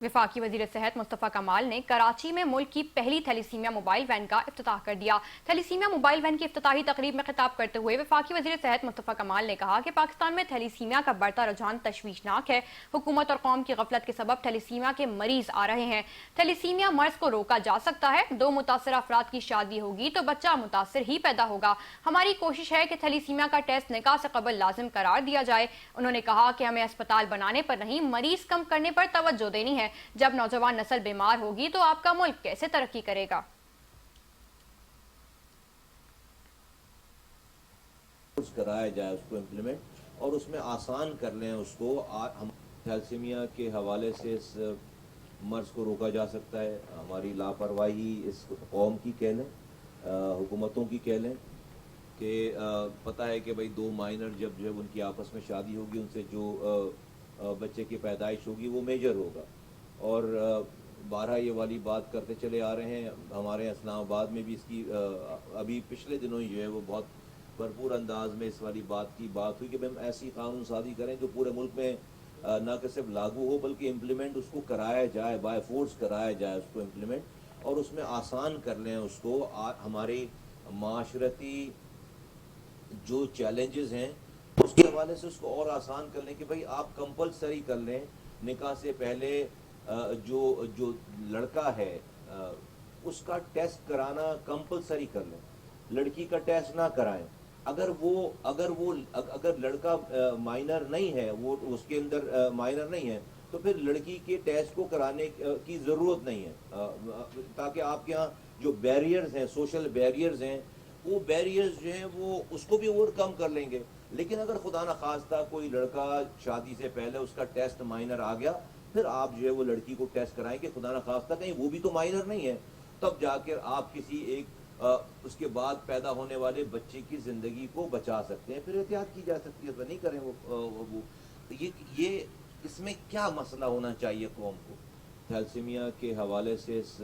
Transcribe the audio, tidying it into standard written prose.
वफाकी वज़ीर सेहत मुस्तफ़ा कमाल ने कराची में मुल्क की पहली थैलीसीमिया मोबाइल वैन का इफ्तिताह कर दिया। थैलीसीमिया मोबाइल वैन की इफ्तिताही तकरीब में खिताब करते हुए वफाकी वज़ीर सेहत मुस्तफ़ा कमाल ने कहा कि पाकिस्तान में थैलीसीमिया का बढ़ता रुझान तशवीशनाक है। हुकूमत और कौम की गफलत के सबब थैलीसीमिया के मरीज आ रहे हैं। थैलीसीमिया मर्ज को रोका जा सकता है। 2 मुतासर अफराद की शादी होगी तो बच्चा मुतासर ही पैदा होगा। हमारी कोशिश है कि थैलीसीमिया का टेस्ट निकाह से कबल लाजिम करार दिया जाए। उन्होंने कहा कि हमें अस्पताल बनाने पर नहीं, मरीज कम करने पर तवज्जो देनी है। जब नौजवान नस्ल बीमार होगी तो आपका मुल्क कैसे तरक्की करेगा। कराया जाए उसको इम्प्लीमेंट और उसमें आसान कर लें उसको। हम थैलेसीमिया के हवाले से इस मर्ज को रोका जा सकता है। हमारी लापरवाही इस कौम की कह लें, हुकूमतों की कह लें कि पता है कि भाई 2 माइनर जब उनकी आपस में शादी होगी, उनसे जो बच्चे की पैदाइश होगी वो मेजर होगा। और 12 ये वाली बात करते चले आ रहे हैं। हमारे इस्लामाबाद में भी इसकी अभी पिछले दिनों ही जो है वो बहुत भरपूर अंदाज में इस वाली बात की बात हुई कि हम ऐसी कानून साजी करें जो पूरे मुल्क में न कि सिर्फ लागू हो बल्कि इम्प्लीमेंट उसको कराया जाए, बाय फोर्स कराया जाए उसको इम्प्लीमेंट, और उसमें आसान कर लें उसको। हमारे माशरती जो चैलेंजेस हैं उसके हवाले से उसको और आसान कर लें कि भाई आप कंपलसरी कर लें निकाह से पहले जो जो लड़का है उसका टेस्ट कराना कंपलसरी कर लें, लड़की का टेस्ट ना कराएं। अगर लड़का माइनर नहीं है, वो उसके अंदर माइनर नहीं है, तो फिर लड़की के टेस्ट को कराने की ज़रूरत नहीं है, ताकि आपके यहाँ जो बैरियर्स हैं, सोशल बैरियर्स हैं, वो बैरियर्स जो हैं वो उसको भी ओवरकम कर लेंगे। लेकिन अगर खुदा न खास्ता कोई लड़का शादी से पहले उसका टेस्ट माइनर आ गया, फिर आप जो है वो लड़की को टेस्ट कराएंगे, खुदा न खास्ता कहीं वो भी तो माइनर नहीं है, तब जाकर आप किसी एक उसके बाद पैदा होने वाले बच्चे की ज़िंदगी को बचा सकते हैं, फिर एहतियात की जा सकती है। तो नहीं करें वो ये इसमें क्या मसला होना चाहिए कौम को। थैलेसीमिया के हवाले से इस